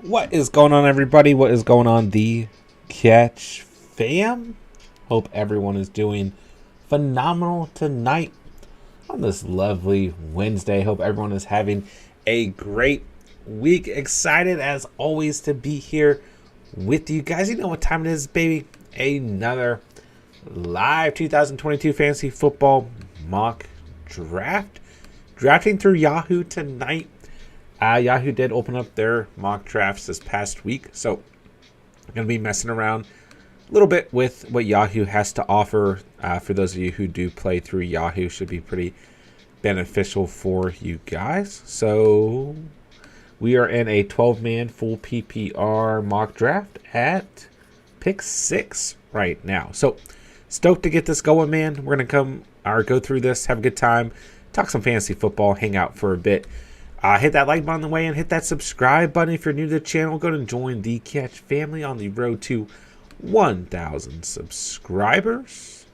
What is going on, everybody? What is going on, the Catch fam? Hope everyone is doing phenomenal tonight on this lovely Wednesday. Hope everyone is having a great week. Excited as always to be here with you guys. You know what time it is, baby? Another live 2022 fantasy football mock draft. Drafting through Yahoo tonight. Yahoo did open up their mock drafts this past week, so I'm going to be messing around a little bit with what Yahoo has to offer. For those of you who do play through Yahoo, should be pretty beneficial for you guys. So we are in a 12-man full PPR mock draft at pick 6 right now. So stoked to get this going, man. We're going to go through this, have a good time, talk some fantasy football, hang out for a bit. Hit that like button on the way and hit that subscribe button if you're new to the channel. Go and join the Catch family on the road to 1,000 subscribers.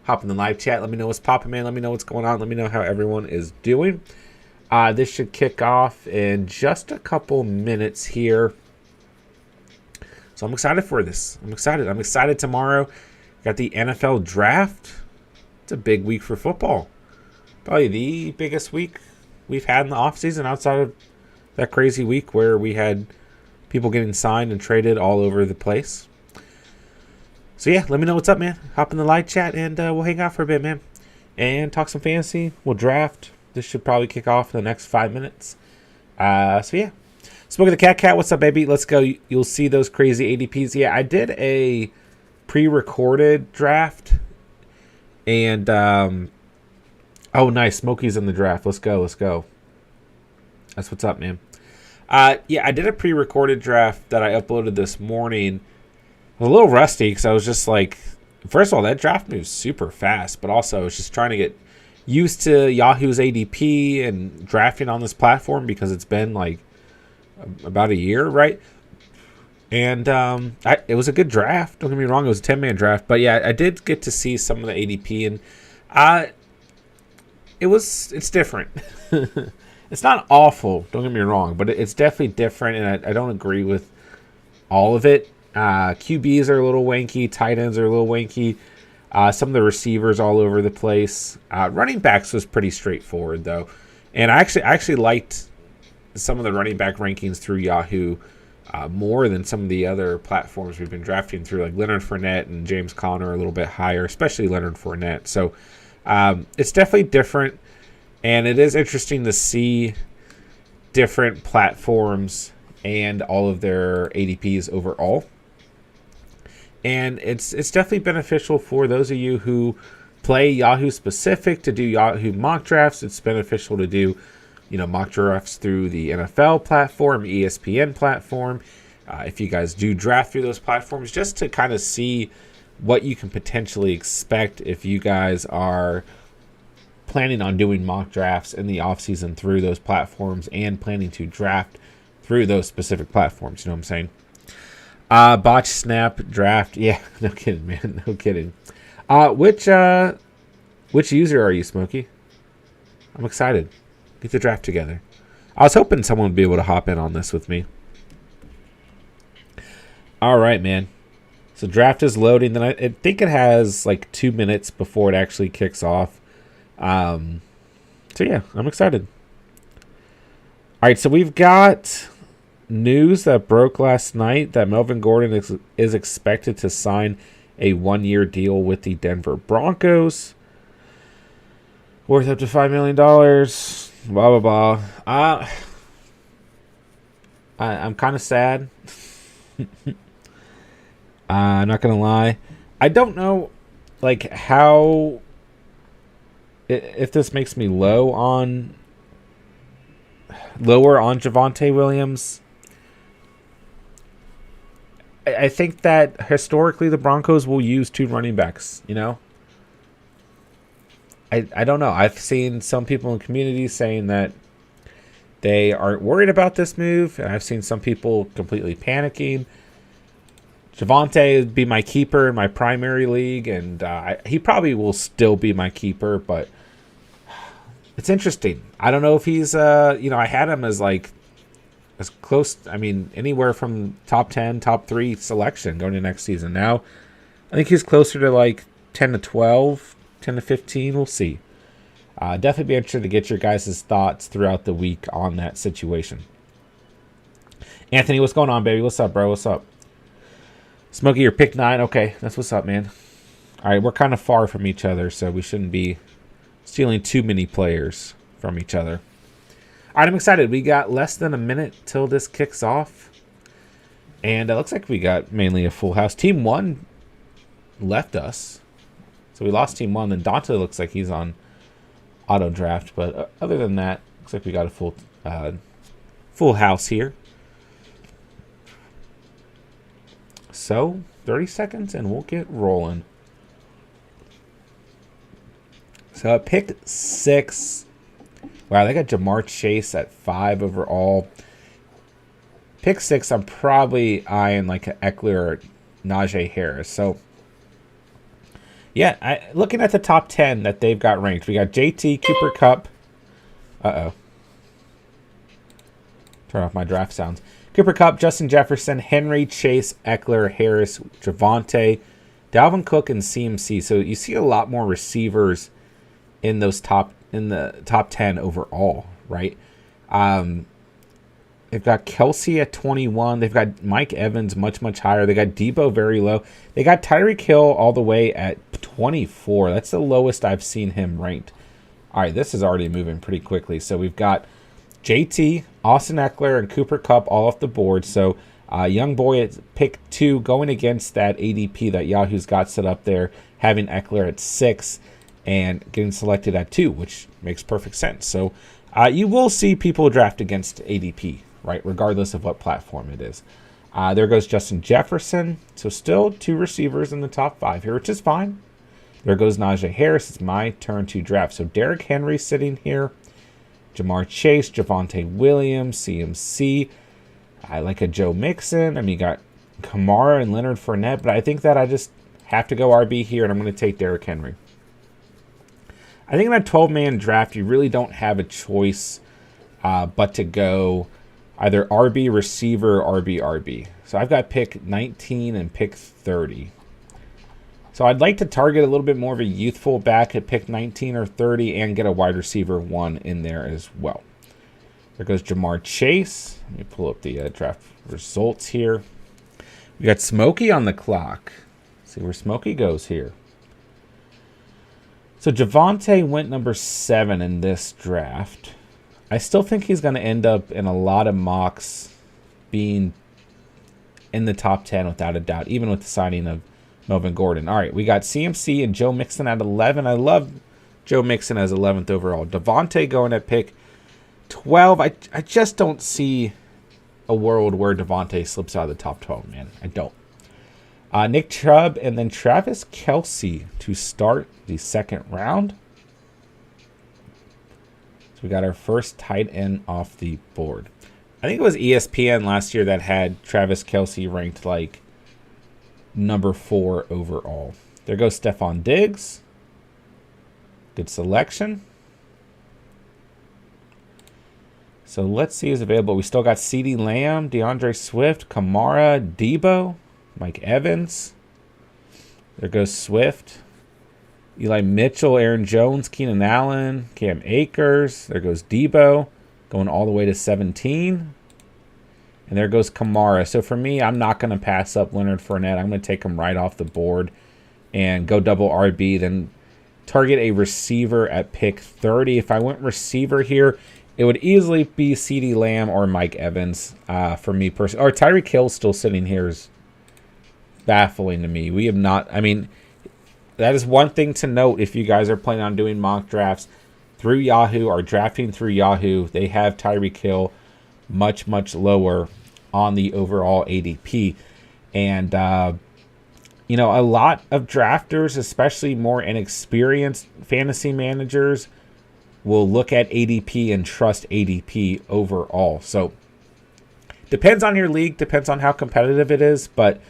Hop in the live chat. Let me know what's popping, man. Let me know what's going on. Let me know how everyone is doing. This should kick off in just a couple minutes here. So I'm excited for this. I'm excited tomorrow. Got the NFL draft. It's a big week for football. Probably the biggest week we've had in the offseason outside of that crazy week where we had people getting signed and traded all over the place. So yeah, let me know what's up, man. Hop in the live chat and we'll hang out for a bit, man. And talk some fantasy. We'll draft. This should probably kick off in the next 5 minutes. So yeah. Smoking the Cat, what's up, baby? Let's go. You'll see those crazy ADPs. Yeah, I did a pre-recorded draft. And oh, nice. Smokey's in the draft. Let's go. That's what's up, man. Yeah, I did a pre-recorded draft that I uploaded this morning. I was a little rusty because I was just like, first of all, that draft moves super fast, but also I was just trying to get used to Yahoo's ADP and drafting on this platform because it's been like about a year, right? And it was a good draft. Don't get me wrong, it was a 10-man draft. But yeah, I did get to see some of the ADP, and it's different. It's not awful, don't get me wrong, but it's definitely different, and I don't agree with all of it. QBs are a little wanky, tight ends are a little wanky, some of the receivers all over the place. Running backs was pretty straightforward, though, and I actually liked some of the running back rankings through Yahoo more than some of the other platforms we've been drafting through, like Leonard Fournette and James Conner a little bit higher, especially Leonard Fournette. So it's definitely different, and it is interesting to see different platforms and all of their ADPs overall. And it's definitely beneficial for those of you who play Yahoo specific to do Yahoo mock drafts. It's beneficial to do, mock drafts through the NFL platform, ESPN platform. If you guys do draft through those platforms, just to kind of see what you can potentially expect if you guys are planning on doing mock drafts in the offseason through those platforms and planning to draft through those specific platforms. You know what I'm saying? Botch snap draft. Yeah, no kidding, man. No kidding. Which user are you, Smokey? I'm excited. Get the draft together. I was hoping someone would be able to hop in on this with me. All right, man. So draft is loading. Then I think it has like 2 minutes before it actually kicks off. So yeah, I'm excited. All right, so we've got news that broke last night that Melvin Gordon is expected to sign a 1-year deal with the Denver Broncos, worth up to $5 million. Blah blah blah. I'm kind of sad. I'm not gonna lie. I don't know, like, how, if this makes me lower on Javonte Williams. I think that historically the Broncos will use 2 running backs. I don't know. I've seen some people in the community saying that they aren't worried about this move, and I've seen some people completely panicking. Javonte would be my keeper in my primary league, and he probably will still be my keeper, but it's interesting. I don't know if he's, I had him as like a as close, I mean, anywhere from top 10, top 3 selection going to next season. Now, I think he's closer to like 10 to 12, 10 to 15. We'll see. Definitely be interested to get your guys' thoughts throughout the week on that situation. Anthony, what's going on, baby? What's up, bro? What's up? Smokey, your pick 9. Okay, that's what's up, man. All right, we're kind of far from each other, so we shouldn't be stealing too many players from each other. All right, I'm excited. We got less than a minute till this kicks off. And it looks like we got mainly a full house. Team 1 left us. So we lost Team 1. Then Dante looks like he's on auto draft. But other than that, looks like we got a full house here. So 30 seconds and we'll get rolling. So at pick 6. Wow, they got Jamar Chase at 5 overall. Pick 6, I'm probably eyeing like an Eckler or Najee Harris. So, yeah, looking at the top 10 that they've got ranked, we got JT, Cooper Kupp. Uh-oh. Turn off my draft sounds. Cooper Kupp, Justin Jefferson, Henry, Chase, Eckler, Harris, Javonte, Dalvin Cook, and CMC. So you see a lot more receivers in those top 10 overall, right? They've got Kelsey at 21. They've got Mike Evans much, much higher. They got Debo very low. They got Tyreek Hill all the way at 24. That's the lowest I've seen him ranked. All right, this is already moving pretty quickly. So we've got JT, Austin Eckler, and Cooper Kupp all off the board. So young boy at pick 2 going against that ADP that Yahoo's got set up there, having Eckler at 6 and getting selected at 2, which makes perfect sense. So you will see people draft against ADP, right, regardless of what platform it is. There goes Justin Jefferson. So still 2 receivers in the top 5 here, which is fine. There goes Najee Harris. It's my turn to draft. So Derrick Henry sitting here. Jamar Chase, Javonte Williams, CMC. I like a Joe Mixon. I mean, you got Kamara and Leonard Fournette, but I think that I just have to go RB here, and I'm going to take Derrick Henry. I think in that 12-man draft, you really don't have a choice but to go either RB receiver or RB. So I've got pick 19 and pick 30. So I'd like to target a little bit more of a youthful back at pick 19 or 30 and get a wide receiver 1 in there as well. There goes Jamar Chase. Let me pull up the draft results here. We got Smokey on the clock. See where Smokey goes here. So Javonte went number 7 in this draft. I still think he's going to end up in a lot of mocks being in the top 10 without a doubt, even with the signing of Melvin Gordon. All right, we got CMC and Joe Mixon at 11. I love Joe Mixon as 11th overall. Devontae going at pick 12. I just don't see a world where Devontae slips out of the top 12, man. I don't. Nick Chubb and then Travis Kelce to start the second round. So we got our first tight end off the board. I think it was ESPN last year that had Travis Kelce ranked like number 4 overall. There goes Stephon Diggs. Good selection. So let's see who's available. We still got CeeDee Lamb, DeAndre Swift, Kamara, Debo, Mike Evans. There goes Swift. Eli Mitchell, Aaron Jones, Keenan Allen, Cam Akers. There goes Debo, going all the way to 17. And there goes Kamara. So for me, I'm not going to pass up Leonard Fournette. I'm going to take him right off the board and go double RB. Then target a receiver at pick 30. If I went receiver here, it would easily be CeeDee Lamb or Mike Evans for me personally. Or Tyreek Hill still sitting here is baffling to me. We have not, I mean, that is one thing to note if you guys are planning on doing mock drafts through Yahoo or drafting through Yahoo. They have Tyreek Hill much, much lower on the overall ADP. And, you know, a lot of drafters, especially more inexperienced fantasy managers, will look at ADP and trust ADP overall. So, depends on your league, depends on how competitive it is. But,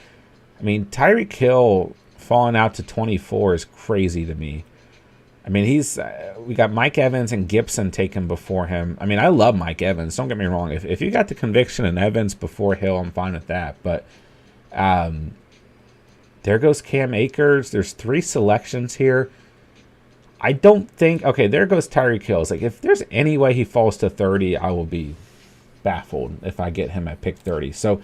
I mean, Tyreek Hill falling out to 24 is crazy to me. I mean, we got Mike Evans and Gibson taken before him. I mean, I love Mike Evans. Don't get me wrong. If you got the conviction in Evans before Hill, I'm fine with that. But there goes Cam Akers. There's 3 selections here. I don't think... Okay, there goes Tyreek Hill. Like, if there's any way he falls to 30, I will be baffled if I get him at pick 30. So,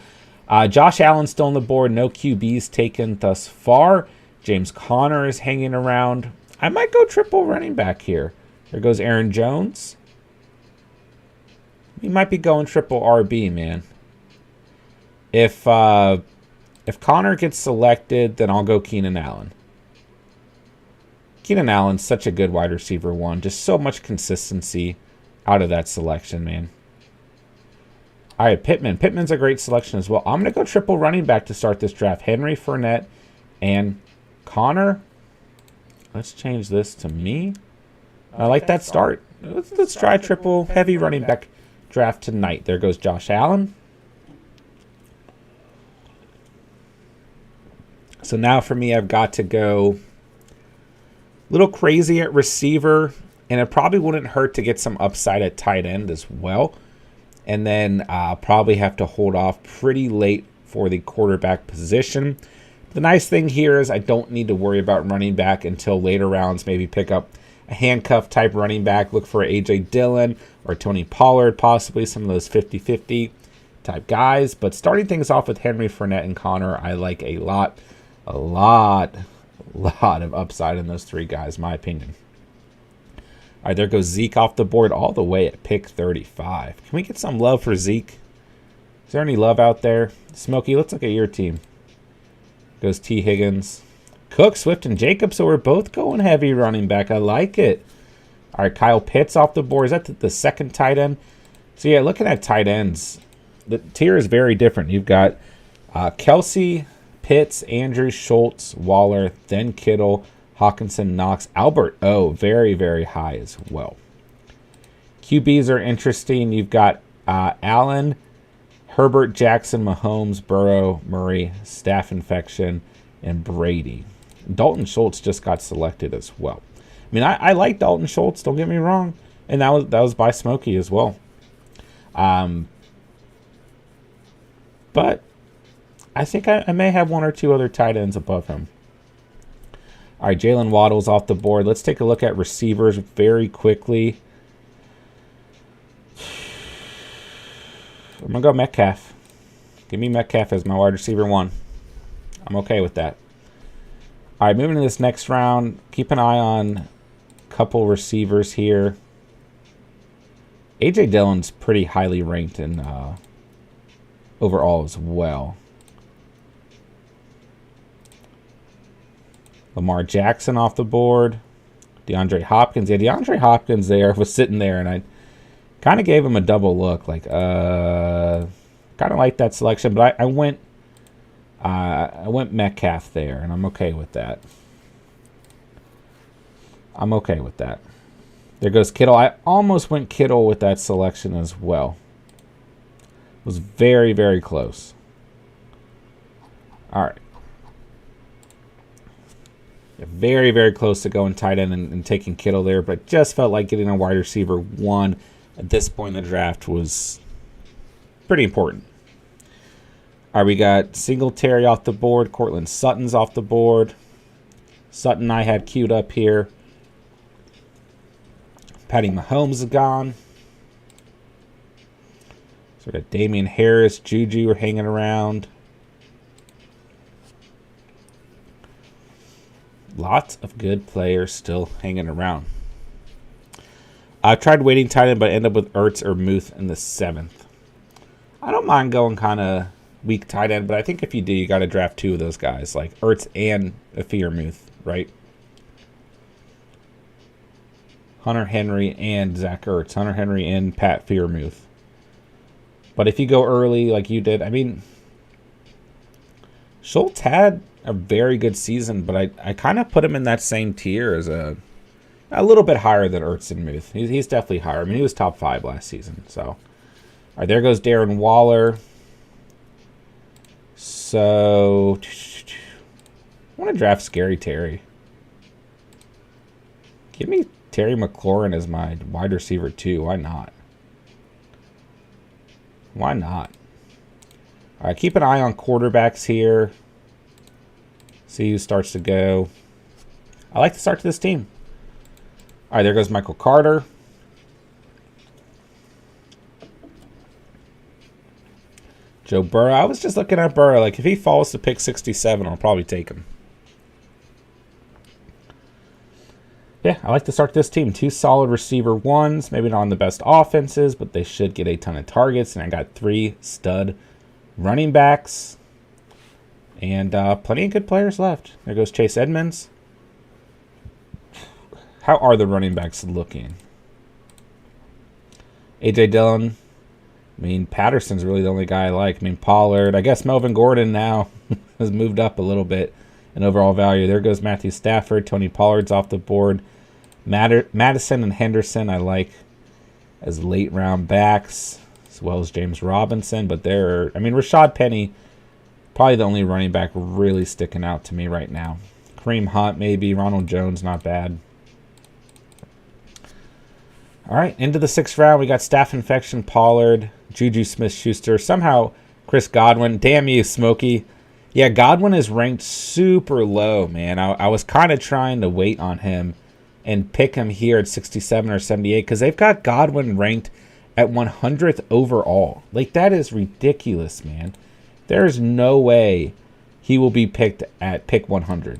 Josh Allen still on the board. No QBs taken thus far. James Conner is hanging around. I might go triple running back here. There goes Aaron Jones. You might be going triple RB, man. If Conner gets selected, then I'll go Keenan Allen. Keenan Allen's such a good wide receiver 1. Just so much consistency out of that selection, man. All right, Pittman. Pittman's a great selection as well. I'm going to go triple running back to start this draft. Henry, Fournette, and Conner. Let's change this to me. I like that start. Let's try triple heavy running back draft tonight. There goes Josh Allen. So now for me, I've got to go a little crazy at receiver, and it probably wouldn't hurt to get some upside at tight end as well. And then I'll probably have to hold off pretty late for the quarterback position. The nice thing here is I don't need to worry about running back until later rounds. Maybe pick up a handcuff type running back. Look for A.J. Dillon or Tony Pollard, possibly some of those 50-50 type guys. But starting things off with Henry, Fournette, and Conner, I like a lot of upside in those 3 guys, in my opinion. All right, there goes Zeke off the board all the way at pick 35. Can we get some love for Zeke? Is there any love out there? Smokey, let's look at your team. Goes T. Higgins. Cook, Swift, and Jacobs, so we're both going heavy running back. I like it. All right, Kyle Pitts off the board. Is that the second tight end? So, yeah, looking at tight ends, the tier is very different. You've got Kelsey, Pitts, Andrews, Schultz, Waller, then Kittle, Hawkinson, Knox, Albert O, very, very high as well. QBs are interesting. You've got Allen, Herbert, Jackson, Mahomes, Burrow, Murray, Staph infection, and Brady. Dalton Schultz just got selected as well. I mean, I like Dalton Schultz, don't get me wrong. And that was by Smokey as well. But I think I may have 1 or 2 other tight ends above him. All right, Jalen Waddle's off the board. Let's take a look at receivers very quickly. I'm going to go Metcalf. Give me Metcalf as my wide receiver 1. I'm okay with that. All right, moving to this next round. Keep an eye on a couple receivers here. A.J. Dillon's pretty highly ranked in overall as well. Lamar Jackson off the board. DeAndre Hopkins. Yeah, DeAndre Hopkins there was sitting there, and I kind of gave him a double look. Like, kind of like that selection, but I went Metcalf there, and I'm okay with that. I'm okay with that. There goes Kittle. I almost went Kittle with that selection as well. It was very, very close. All right. Very, very close to going tight end and taking Kittle there, but just felt like getting a wide receiver 1 at this point in the draft was pretty important. All right, we got Singletary off the board. Cortland Sutton's off the board. Sutton I had queued up here. Patty Mahomes is gone. So we got Damian Harris, Juju are hanging around. Lots of good players still hanging around. I tried waiting tight end, but I ended up with Ertz or Muth in the 7th. I don't mind going kind of weak tight end, but I think if you do, you got to draft 2 of those guys, like Ertz and Afir Muth, right? Hunter Henry and Zach Ertz. Hunter Henry and Pat Freiermuth. But if you go early like you did, I mean, Schultz had a very good season, but I kind of put him in that same tier as a little bit higher than Ertz and Muth. He's definitely higher. I mean, he was top 5 last season. So, all right, there goes Darren Waller. So, I want to draft Scary Terry. Give me Terry McLaurin as my wide receiver too. Why not? Why not? All right, keep an eye on quarterbacks here. See who starts to go. I like the start to this team. All right, there goes Michael Carter. Joe Burrow. I was just looking at Burrow. Like, if he falls to pick 67, I'll probably take him. Yeah, I like to start this team. 2 solid receiver ones. Maybe not on the best offenses, but they should get a ton of targets. And I got 3 stud running backs. And plenty of good players left. There goes Chase Edmonds. How are the running backs looking? A.J. Dillon. I mean, Patterson's really the only guy I like. I mean, Pollard. I guess Melvin Gordon now has moved up a little bit in overall value. There goes Matthew Stafford. Tony Pollard's off the board. Madison and Henderson I like as late round backs, as well as James Robinson. But they're, I mean, Rashad Penny, probably the only running back really sticking out to me right now. Kareem Hunt maybe. Ronald Jones, not bad. All right, into the 6th round, we got Staph Infection, Pollard, Juju Smith-Schuster, somehow Chris Godwin. Damn you, Smokey. Yeah, Godwin is ranked super low, man. I was kind of trying to wait on him and pick him here at 67 or 78 because they've got Godwin ranked at 100th overall. Like, that is ridiculous, man. There's no way he will be picked at pick 100.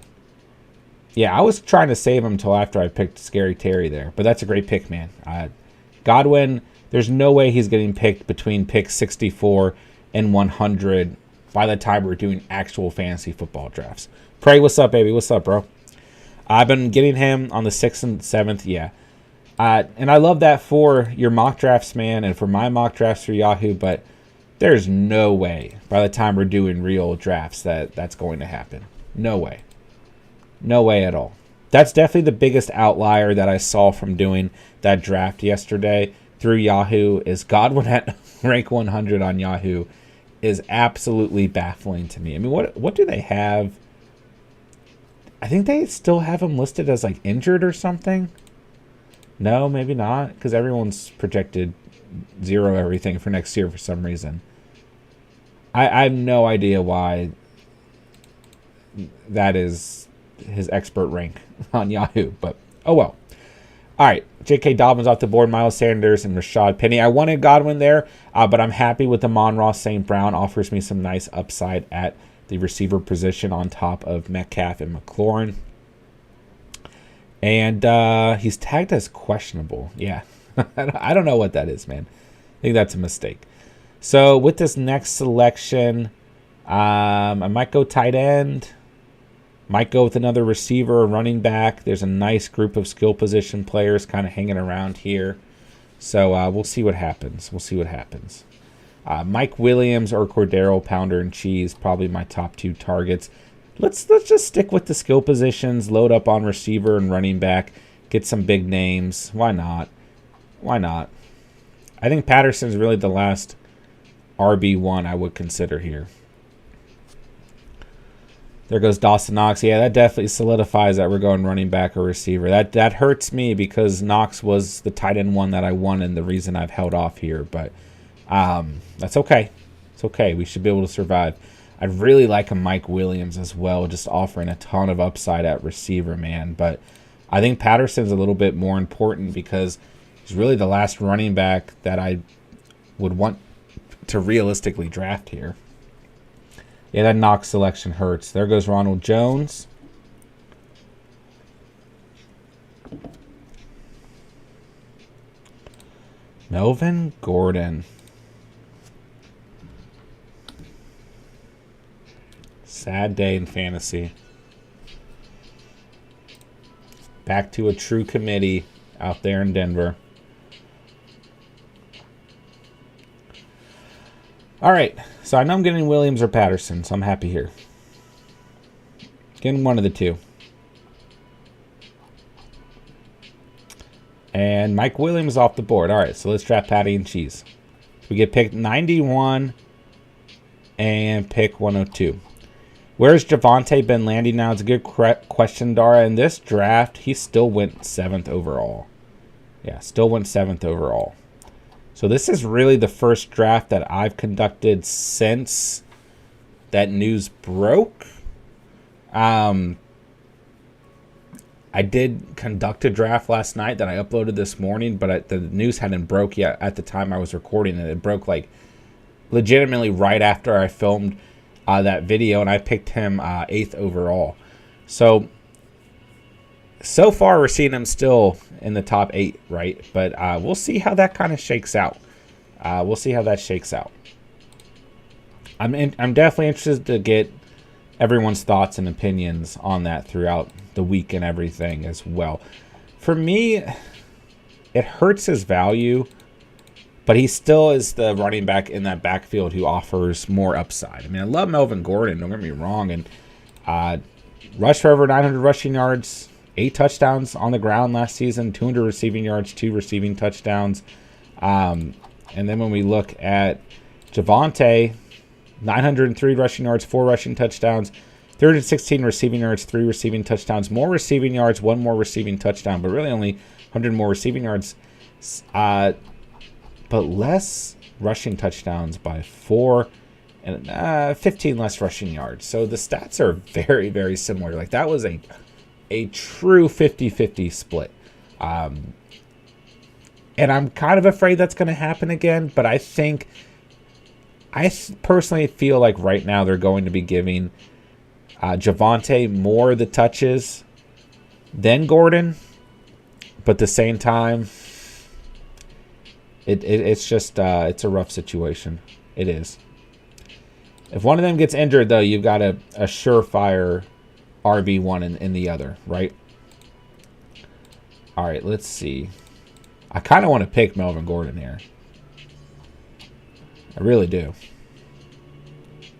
Yeah, I was trying to save him until after I picked Scary Terry there. But that's a great pick, man. Godwin, there's no way he's getting picked between pick 64 and 100 by the time we're doing actual fantasy football drafts. Prey, what's up, baby? What's up, bro? I've been getting him on the 6th and 7th, yeah. And I love that for your mock drafts, man, and for my mock drafts for Yahoo, but there's no way by the time we're doing real drafts that that's going to happen. No way. No way at all. That's definitely the biggest outlier that I saw from doing that draft yesterday through Yahoo is Godwin at rank 100 on Yahoo is absolutely baffling to me. I mean, what do they have? I think they still have him listed as like injured or something. No, maybe not, because everyone's projected 0 everything for next year for some reason. I have no idea why that is his expert rank on Yahoo, but oh well. All right, J.K. Dobbins off the board, Miles Sanders and Rashad Penny. I wanted Godwin there, but I'm happy with Amon-Ra St. Brown. Offers me some nice upside at the receiver position on top of Metcalf and McLaurin. And he's tagged as questionable. Yeah, I don't know what that is, man. I think that's a mistake. So with this next selection, I might go tight end. Might go with another receiver or running back. There's a nice group of skill position players kind of hanging around here. So we'll see what happens. We'll see what happens. Mike Williams or Cordero Pounder and Cheese, probably my top 2 targets. Let's just stick with the skill positions, load up on receiver and running back, get some big names. Why not? Why not? I think Patterson's really the last RB1 I would consider here. There goes Dawson Knox. Yeah, that definitely solidifies that we're going running back or receiver. That hurts me because Knox was the tight end one that I won and the reason I've held off here. But that's okay. It's okay. We should be able to survive. I'd really like a Mike Williams as well, just offering a ton of upside at receiver, man. But I think Patterson's a little bit more important because he's really the last running back that I would want to realistically draft here. Yeah, that Knox selection hurts. There goes Ronald Jones. Melvin Gordon. Sad day in fantasy. Back to a true committee out there in Denver. All right, so I know I'm getting Williams or Patterson, so I'm happy here. Getting one of the two. And Mike Williams off the board. All right, so let's draft Patty and Cheese. We get pick 91 and pick 102. Where's Javonte been landing now? It's a good question, Dara. In this draft, he still went 7th overall. Yeah, still went 7th overall. So this is really the first draft that I've conducted since that news broke. I did conduct a draft last night that I uploaded this morning, but the news hadn't broke yet at the time I was recording it. It broke like legitimately right after I filmed that video, and I picked him 8th overall. So far we're seeing him still in the top 8, right? But we'll see how that kind of shakes out. We'll see how that shakes out. I'm definitely interested to get everyone's thoughts and opinions on that throughout the week and everything as well. For me, it hurts his value, but he still is the running back in that backfield who offers more upside. I mean, I love Melvin Gordon, don't get me wrong, and rushed for over 900 rushing yards, 8 touchdowns on the ground last season, 200 receiving yards, 2 receiving touchdowns. And then when we look at Javonte, 903 rushing yards, 4 rushing touchdowns, 316 receiving yards, 3 receiving touchdowns, more receiving yards, 1 more receiving touchdown, but really only 100 more receiving yards, but less rushing touchdowns by 4 and 15 less rushing yards. So the stats are very, very similar. Like, that was a true 50-50 split. And I'm kind of afraid that's going to happen again, but I personally feel like right now they're going to be giving Javonte more of the touches than Gordon, but at the same time, it's just it's a rough situation. It is. If one of them gets injured, though, you've got a surefire RB1 in the other, right? All right, let's see. I kind of want to pick Melvin Gordon here. I really do.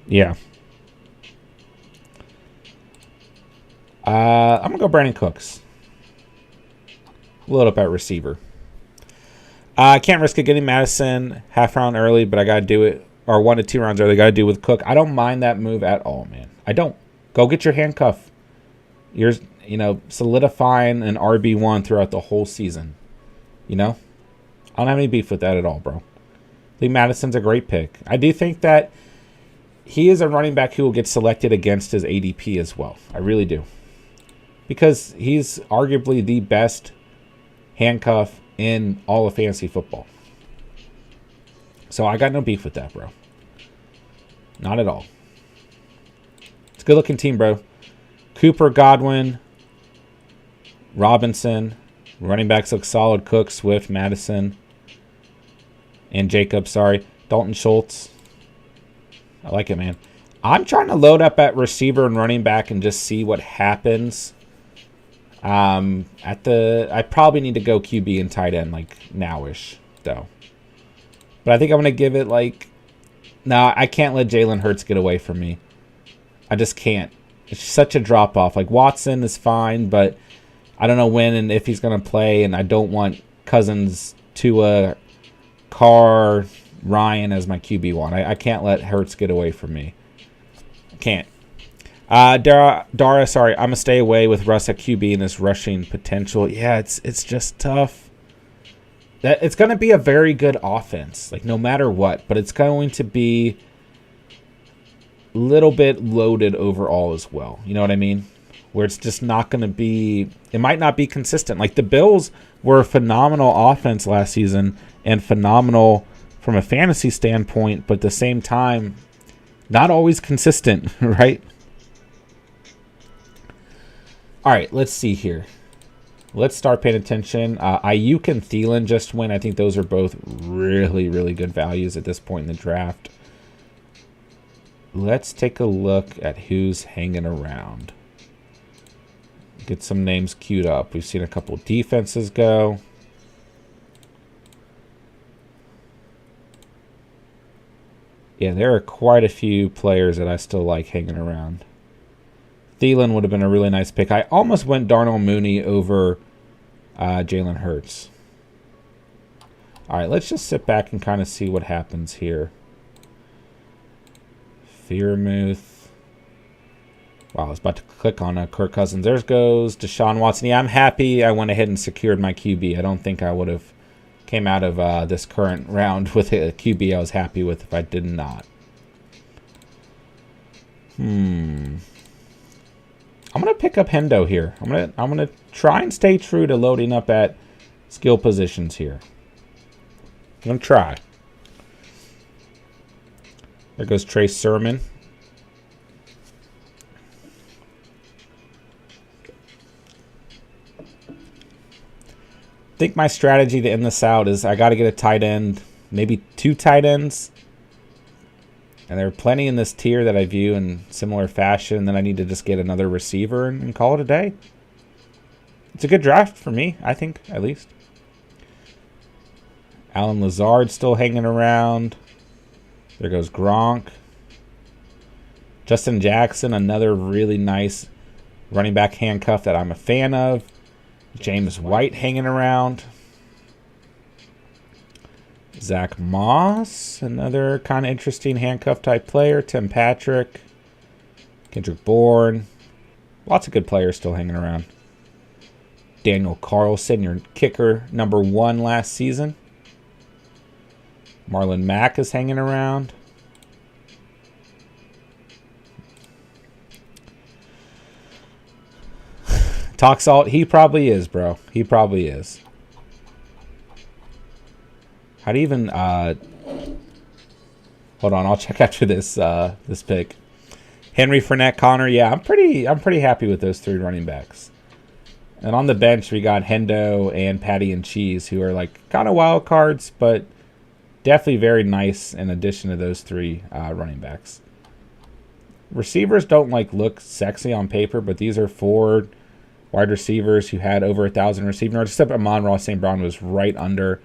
Yeah. I'm going to go Brandon Cooks. Load up at receiver. I can't risk it getting Madison half round early, but I got to do it. Or 1 to 2 rounds early. Got to do it with Cook. I don't mind that move at all, man. I don't. Go get your handcuff. You're, solidifying an RB1 throughout the whole season. I don't have any beef with that at all, bro. I think Madison's a great pick. I do think that he is a running back who will get selected against his ADP as well. I really do. Because he's arguably the best handcuff in all of fantasy football. So I got no beef with that, bro. Not at all. It's a good-looking team, bro. Cooper, Godwin, Robinson. Running backs look solid. Cook, Swift, Madison, and Jacobs, sorry. Dalton Schultz. I like it, man. I'm trying to load up at receiver and running back and just see what happens. I probably need to go QB and tight end like nowish, though. But I think I'm going to give it no, I can't let Jalen Hurts get away from me. I just can't. It's such a drop-off. Like, Watson is fine, but I don't know when and if he's going to play, and I don't want Cousins, Tua, Carr, Ryan as my QB1. I can't let Hurts get away from me. I can't. Dara, sorry, I'm going to stay away with Russ at QB and his rushing potential. Yeah, it's just tough. It's going to be a very good offense, like no matter what, but it's going to be a little bit loaded overall as well. You know what I mean? Where it's just not going to be, it might not be consistent. Like the Bills were a phenomenal offense last season and phenomenal from a fantasy standpoint, but at the same time, not always consistent, right? All right, let's see here. Let's start paying attention. Ayuk and Thielen just went. I think those are both really, really good values at this point in the draft. Let's take a look at who's hanging around. Get some names queued up. We've seen a couple defenses go. Yeah, there are quite a few players that I still like hanging around. Thielen would have been a really nice pick. I almost went Darnell Mooney over Jalen Hurts. All right, let's just sit back and kind of see what happens here. Fearmouth. Wow, I was about to click on Kirk Cousins. There goes Deshaun Watson. Yeah, I'm happy I went ahead and secured my QB. I don't think I would have came out of this current round with a QB I was happy with if I did not. I'm gonna pick up Hendo here. I'm gonna try and stay true to loading up at skill positions here. I'm gonna try. There goes Trey Sermon. I think my strategy to end this out is I got to get a tight end, maybe 2 tight ends. And there are plenty in this tier that I view in similar fashion. And then I need to just get another receiver and call it a day. It's a good draft for me, I think, at least. Alan Lazard still hanging around. There goes Gronk. Justin Jackson, another really nice running back handcuff that I'm a fan of. James White hanging around. Zach Moss, another kind of interesting handcuff type player. Tim Patrick. Kendrick Bourne. Lots of good players still hanging around. Daniel Carlson, your kicker, #1 last season. Marlon Mack is hanging around. Talk salt, he probably is, bro. He probably is. How do you even hold on, I'll check after this this pick. Henry, Fournette, Connor, yeah, I'm pretty happy with those 3 running backs. And on the bench we got Hendo and Patty and Cheese, who are like kind of wild cards, but definitely very nice in addition to those 3 running backs. Receivers don't like look sexy on paper, but these are 4 wide receivers who had over 1,000 receiving yards, except Amon-Ra St. Brown was right under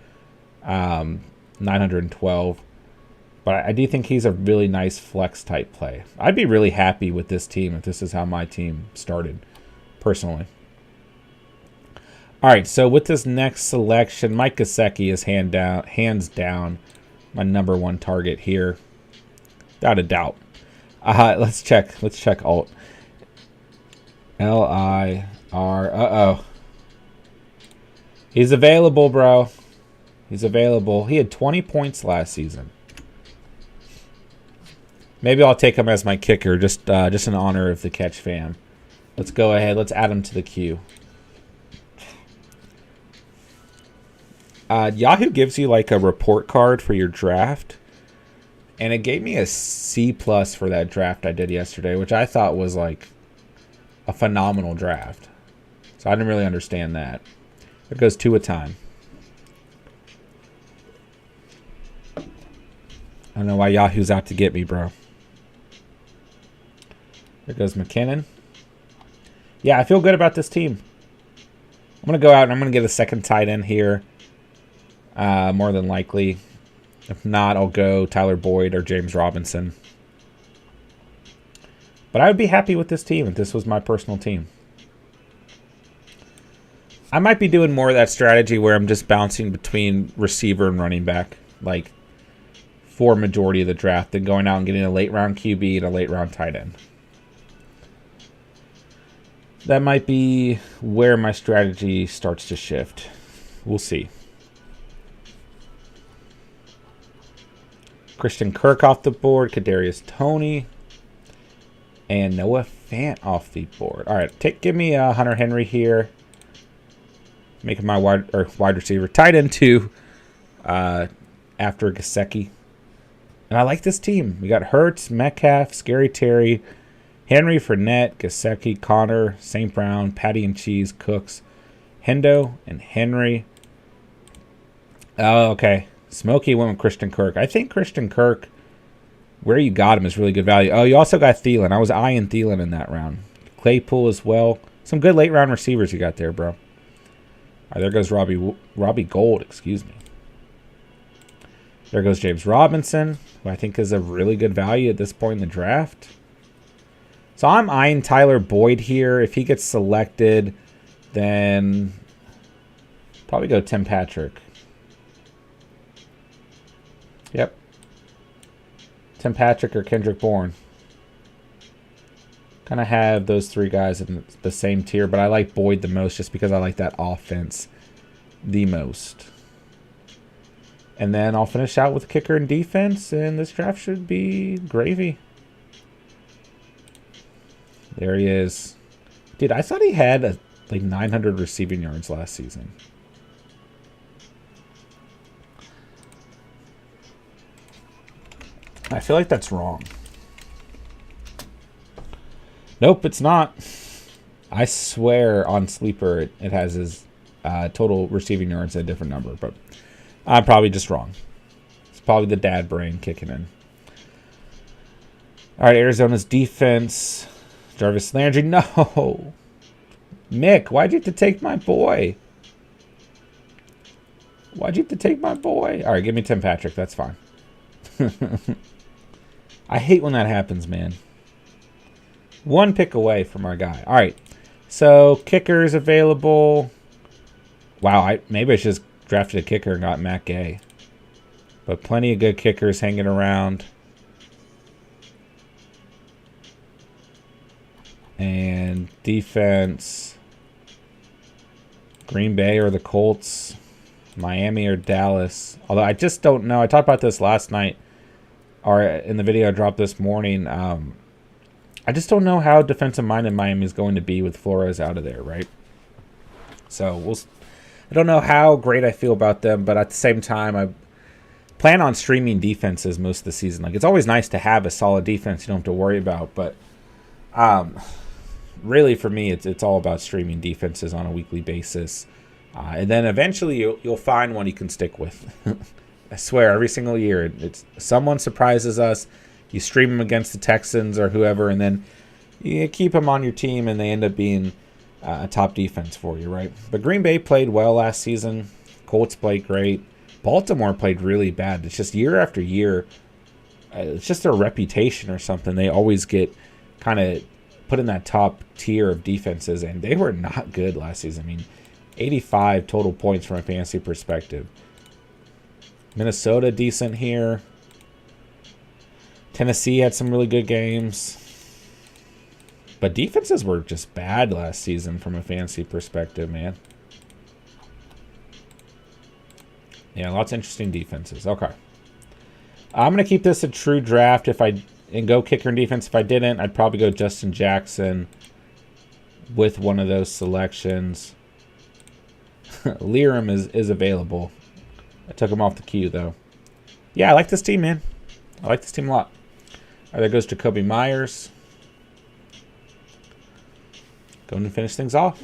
912. But I do think he's a really nice flex type play. I'd be really happy with this team if this is how my team started, personally. All right, so with this next selection, Mike Gesicki is hands down my #1 target here, without a doubt. Let's check alt. LIR. He's available, bro. He's available. He had 20 points last season. Maybe I'll take him as my kicker, just in honor of the Catch fam. Let's go ahead. Let's add him to the queue. Yahoo gives you like a report card for your draft, and it gave me a C+ for that draft I did yesterday, which I thought was like a phenomenal draft. So I didn't really understand that. It goes 2 a time. I don't know why Yahoo's out to get me, bro. There goes McKinnon. Yeah, I feel good about this team. I'm going to go out and I'm going to get a second tight end here. More than likely. If not, I'll go Tyler Boyd or James Robinson. But I would be happy with this team if this was my personal team. I might be doing more of that strategy where I'm just bouncing between receiver and running back, like for majority of the draft, than going out and getting a late round QB and a late round tight end. That might be where my strategy starts to shift. We'll see. Christian Kirk off the board, Kadarius Toney, and Noah Fant off the board. All right, give me Hunter Henry here. Make him my wide receiver. Tight end 2 after Gesicki. And I like this team. We got Hurts, Metcalf, Scary Terry, Henry, Fournette, Gesicki, Connor, St. Brown, Patty and Cheese, Cooks, Hendo, and Henry. Oh, okay. Smokey went with Christian Kirk. I think Christian Kirk, where you got him, is really good value. Oh, you also got Thielen. I was eyeing Thielen in that round. Claypool as well. Some good late round receivers you got there, bro. All right, there goes Robbie Gold, excuse me. There goes James Robinson, who I think is a really good value at this point in the draft. So I'm eyeing Tyler Boyd here. If he gets selected, then probably go Tim Patrick. Yep. Tim Patrick or Kendrick Bourne. Kind of have those three guys in the same tier, but I like Boyd the most just because I like that offense the most. And then I'll finish out with kicker and defense, and this draft should be gravy. There he is. Dude, I thought he had like 900 receiving yards last season. I feel like that's wrong. Nope, it's not. I swear on Sleeper it has his total receiving yards at a different number, but I'm probably just wrong. It's probably the dad brain kicking in. All right, Arizona's defense. Jarvis Landry. No. Mick, why'd you have to take my boy? Why'd you have to take my boy? All right, give me Tim Patrick. That's fine. I hate when that happens, man. One pick away from our guy. All right, so kickers available. Wow, maybe I just drafted a kicker and got Matt Gay. But plenty of good kickers hanging around. And defense. Green Bay or the Colts. Miami or Dallas. Although I just don't know. I talked about this last night. Or in the video I dropped this morning. I just don't know how defensive-minded Miami is going to be with Flores out of there, right? So I don't know how great I feel about them, but at the same time, I plan on streaming defenses most of the season. Like, it's always nice to have a solid defense you don't have to worry about, but really for me, it's all about streaming defenses on a weekly basis. And then eventually you'll find one you can stick with. I swear, every single year, someone surprises us. You stream them against the Texans or whoever, and then you keep them on your team, and they end up being a top defense for you, right? But Green Bay played well last season. Colts played great. Baltimore played really bad. It's just year after year, it's just their reputation or something. They always get kind of put in that top tier of defenses, and they were not good last season. I mean, 85 total points from a fantasy perspective. Minnesota, decent here. Tennessee had some really good games. But defenses were just bad last season from a fantasy perspective, man. Yeah, lots of interesting defenses. Okay. I'm going to keep this a true draft and go kicker and defense. If I didn't, I'd probably go Justin Jackson with one of those selections. Liram is available. I took him off the queue, though. Yeah, I like this team, man. I like this team a lot. All right, there goes Jacoby Myers. Going to finish things off.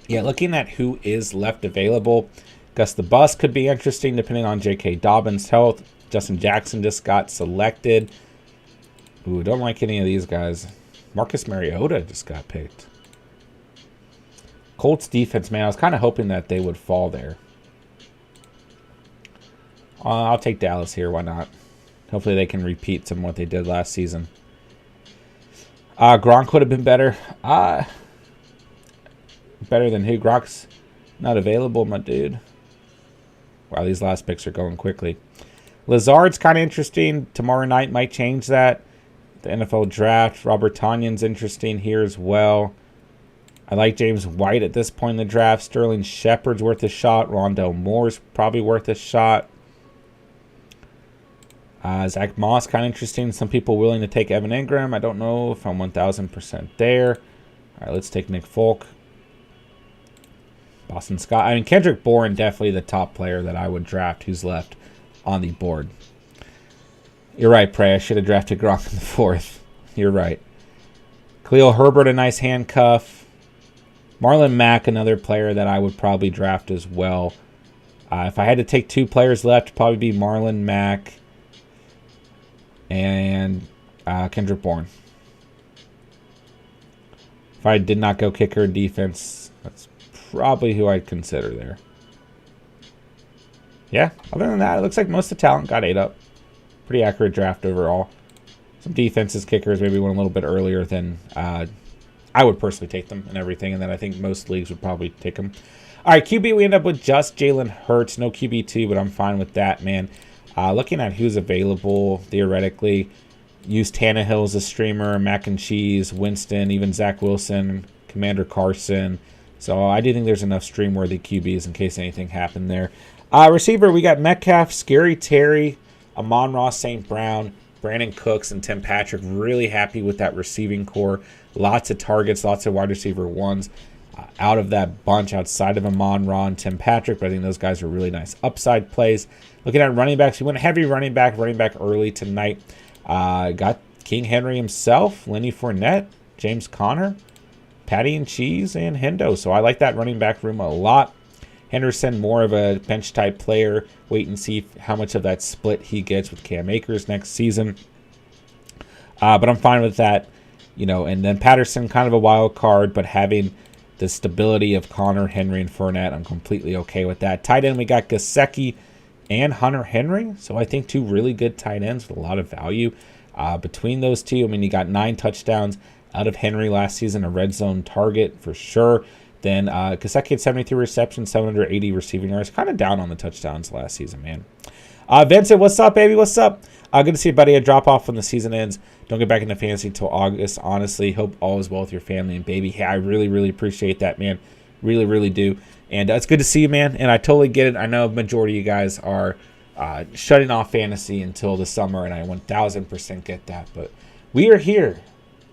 Yeah, looking at who is left available. Gus the Bus could be interesting depending on J.K. Dobbins' health. Justin Jackson just got selected. Ooh, don't like any of these guys. Marcus Mariota just got picked. Colts defense, man, I was kind of hoping that they would fall there. I'll take Dallas here. Why not? Hopefully they can repeat some of what they did last season. Gronk would have been better. Better than who? Gronk's not available, my dude. Wow, these last picks are going quickly. Lazard's kind of interesting. Tomorrow night might change that. The NFL draft. Robert Tonyan's interesting here as well. I like James White at this point in the draft. Sterling Shepard's worth a shot. Rondell Moore's probably worth a shot. Zach Moss, kind of interesting. Some people willing to take Evan Ingram. I don't know if I'm 1,000% there. All right, let's take Nick Folk. Boston Scott. I mean, Kendrick Bourne, definitely the top player that I would draft who's left on the board. You're right, Prey. I should have drafted Gronk in the 4th. You're right. Khalil Herbert, a nice handcuff. Marlon Mack, another player that I would probably draft as well. If I had to take 2 players left, it'd probably be Marlon Mack and Kendrick Bourne. If I did not go kicker and defense, that's probably who I'd consider there. Yeah, other than that, it looks like most of the talent got ate up. Pretty accurate draft overall. Some defenses, kickers maybe went a little bit earlier than I would personally take them and everything, and then I think most leagues would probably take them. All right, QB, we end up with just Jalen Hurts. No QB2, but I'm fine with that, man. Looking at who's available, theoretically, used Tannehill as a streamer, Mac and Cheese, Winston, even Zach Wilson, Commander Carson. So I do think there's enough stream-worthy QBs in case anything happened there. Receiver, we got Metcalf, Scary Terry, Amon-Ra St. Brown, Brandon Cooks, and Tim Patrick. Really happy with that receiving core. Lots of targets, lots of wide receiver ones out of that bunch outside of Amon-Ra and Tim Patrick. But I think those guys are really nice upside plays. Looking at running backs, we went heavy running back early tonight. Got King Henry himself, Lenny Fournette, James Conner, Patty and Cheese, and Hendo. So I like that running back room a lot. Henderson, more of a bench-type player. Wait and see how much of that split he gets with Cam Akers next season. But I'm fine with that. And then Patterson, kind of a wild card, but having the stability of Conner, Henry, and Fournette, I'm completely okay with that. Tight end, we got Gesicki and Hunter Henry. So I think two really good tight ends with a lot of value between those two. I mean, you got 9 touchdowns out of Henry last season, a red zone target for sure. Then Gesicki had 73 receptions, 780 receiving yards. Kind of down on the touchdowns last season, man. Vincent, what's up, baby? What's up? Good to see you, buddy. A drop-off when the season ends. Don't get back into fantasy until August. Honestly, hope all is well with your family and baby. Hey, I really, really appreciate that, man. Really, really do. And it's good to see you, man. And I totally get it. I know a majority of you guys are shutting off fantasy until the summer, and I 1,000% get that. But we are here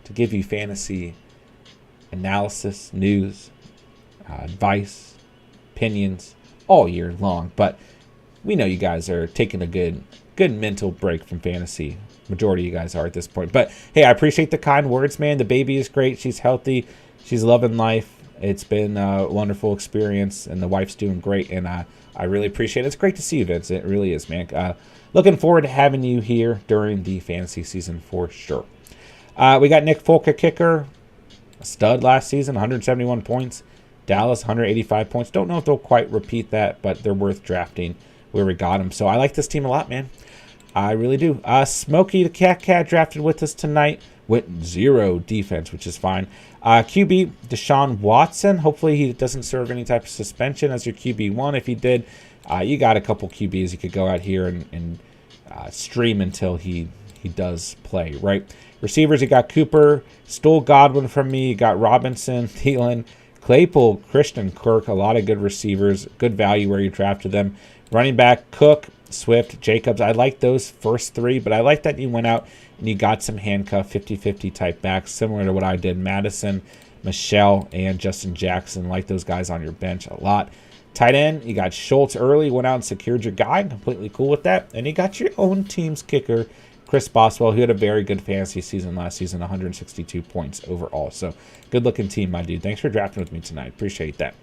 to give you fantasy analysis, news, advice, opinions all year long. But we know you guys are taking a good mental break from fantasy. Majority of you guys are at this point. But hey, I appreciate the kind words, man. The baby is great. She's healthy. She's loving life. It's been a wonderful experience, and the wife's doing great. And I really appreciate it. It's great to see you, Vince. It really is, man. Looking forward to having you here during the fantasy season for sure. We got Nick Folk, a kicker, a stud last season, 171 points. Dallas, 185 points. Don't know if they'll quite repeat that, but they're worth drafting where we got them. So I like this team a lot, man. I really do. Smokey the Cat drafted with us tonight with 0 defense, which is fine. QB, Deshaun Watson. Hopefully he doesn't serve any type of suspension as your QB1. If he did, you got a couple QBs you could go out here and stream until he does play, right? Receivers, you got Cooper, stole Godwin from me. You got Robinson, Thielen, Claypool, Christian Kirk, a lot of good receivers, good value where you drafted them. Running back, Cook, Swift, Jacobs. I like those first 3, but I like that you went out and you got some handcuff 50-50 type backs, similar to what I did. Madison, Michelle, and Justin Jackson. Like those guys on your bench a lot. Tight end, you got Schultz early, went out and secured your guy. Completely cool with that. And you got your own team's kicker, Chris Boswell, who had a very good fantasy season last season, 162 points overall. So good-looking team, my dude. Thanks for drafting with me tonight. Appreciate that.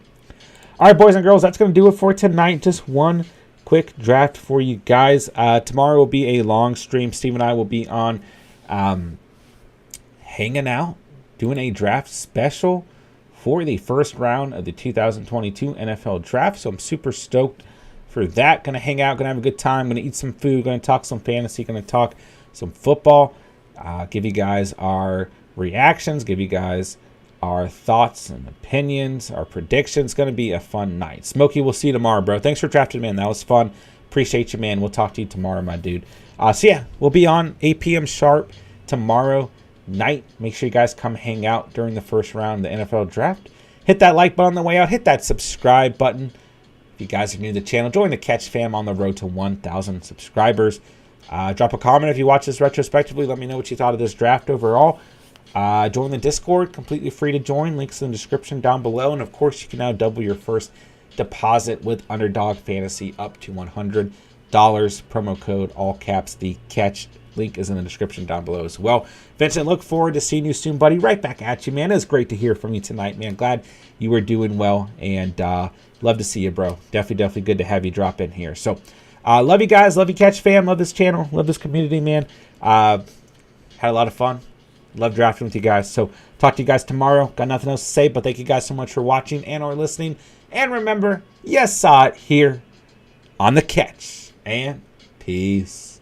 All right, boys and girls, that's going to do it for tonight. Just one quick draft for you guys. Tomorrow will be a long stream. Steve and I will be on hanging out, doing a draft special for the first round of the 2022 NFL Draft. So I'm super stoked for that. Going to hang out, going to have a good time, going to eat some food, going to talk some fantasy, going to talk some football, give you guys our reactions, give you guys our thoughts and opinions, our predictions. Going to be a fun night. Smokey, we'll see you tomorrow, bro. Thanks for drafting, man. That was fun. Appreciate you, man. We'll talk to you tomorrow, my dude. So yeah, we'll be on 8 p.m. sharp tomorrow night. Make sure you guys come hang out during the first round of the NFL Draft. Hit that like button on the way out. Hit that subscribe button. If you guys are new to the channel, join the Catch fam on the road to 1,000 subscribers. Drop a comment if you watch this retrospectively. Let me know what you thought of this draft overall. Join the Discord, completely free to join. Links in the description down below. And, of course, you can now double your first deposit with Underdog Fantasy up to $100. Promo code, all caps, the Catch. Link is in the description down below as well. Vincent, look forward to seeing you soon, buddy. Right back at you, man. It was great to hear from you tonight, man. Glad you were doing well. And love to see you, bro. Definitely good to have you drop in here. So, love you guys. Love you, Catch fam. Love this channel. Love this community, man. Had a lot of fun. Love drafting with you guys. So talk to you guys tomorrow. Got nothing else to say, but thank you guys so much for watching and or listening. And remember, you saw it here on the Catch. And peace.